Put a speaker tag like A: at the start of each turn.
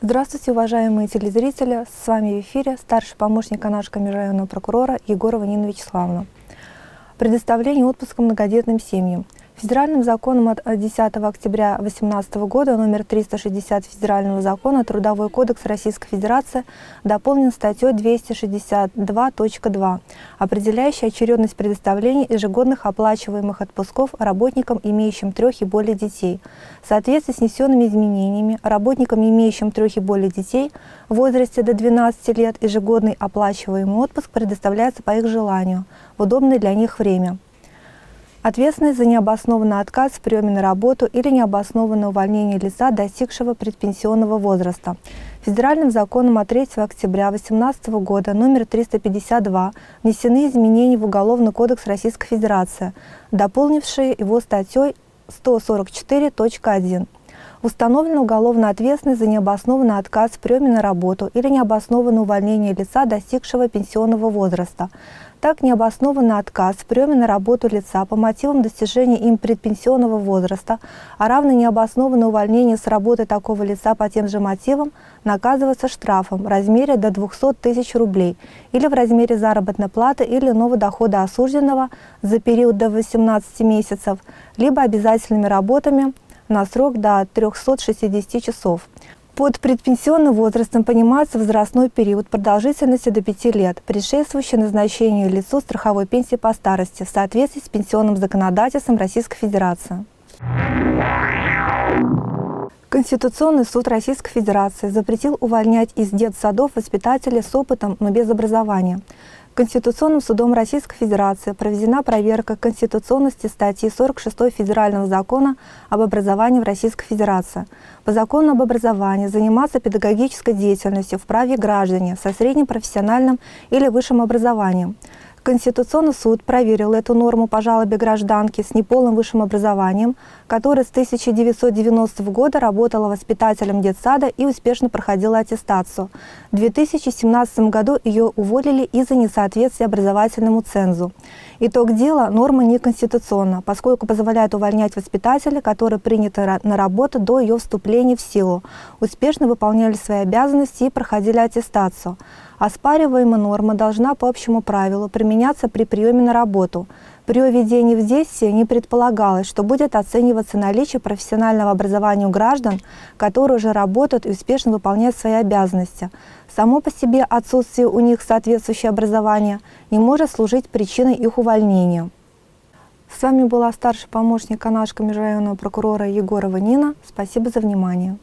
A: Здравствуйте, уважаемые телезрители! С вами в эфире старший помощник Канашского межрайонного прокурора Егорова Нина Вячеславовна. Предоставление отпуска многодетным семьям. Федеральным законом от 10 октября 2018 года номер 360 Федерального закона Трудовой кодекс Российской Федерации дополнен статьей 262.2, определяющей очередность предоставления ежегодных оплачиваемых отпусков работникам, имеющим 3 и более детей. В соответствии с внесенными изменениями, работникам, имеющим 3 и более детей, в возрасте до 12 лет ежегодный оплачиваемый отпуск предоставляется по их желанию, в удобное для них время. Ответственность за необоснованный отказ в приеме на работу или необоснованное увольнение лица, достигшего предпенсионного возраста. Федеральным законом от 3 октября 2018 года номер 352 внесены изменения в Уголовный кодекс Российской Федерации, дополнившие его статьей 144.1. Установлена уголовная ответственность за необоснованный отказ в приеме на работу или необоснованное увольнение лица, достигшего пенсионного возраста. Так, необоснованный отказ в приеме на работу лица по мотивам достижения им предпенсионного возраста, а равно необоснованное увольнение с работы такого лица по тем же мотивам, наказывается штрафом в размере до 200 тысяч рублей или в размере заработной платы или иного дохода осужденного за период до 18 месяцев, либо обязательными работами на срок до 360 часов. Под предпенсионным возрастом понимается возрастной период продолжительностью до 5 лет, предшествующий назначению лицу страховой пенсии по старости в соответствии с пенсионным законодательством Российской Федерации. Конституционный суд Российской Федерации запретил увольнять из детсадов воспитателей с опытом, но без образования. Конституционным судом Российской Федерации проведена проверка конституционности статьи 46 Федерального закона об образовании в Российской Федерации. По закону об образовании заниматься педагогической деятельностью вправе граждане со средним профессиональным или высшим образованием. Конституционный суд проверил эту норму по жалобе гражданки с неполным высшим образованием, которая с 1990 года работала воспитателем детсада и успешно проходила аттестацию. В 2017 году ее уволили из-за несоответствия образовательному цензу. Итог дела: норма неконституционна, поскольку позволяет увольнять воспитателей, которые приняты на работу до ее вступления в силу, успешно выполняли свои обязанности и проходили аттестацию. Оспариваемая норма должна по общему правилу применяться при приеме на работу. При введении в действие не предполагалось, что будет оцениваться наличие профессионального образования у граждан, которые уже работают и успешно выполняют свои обязанности. Само по себе отсутствие у них соответствующего образования не может служить причиной их увольнения. С вами была старший помощник Канашского межрайонного прокурора Егорова Нина. Спасибо за внимание.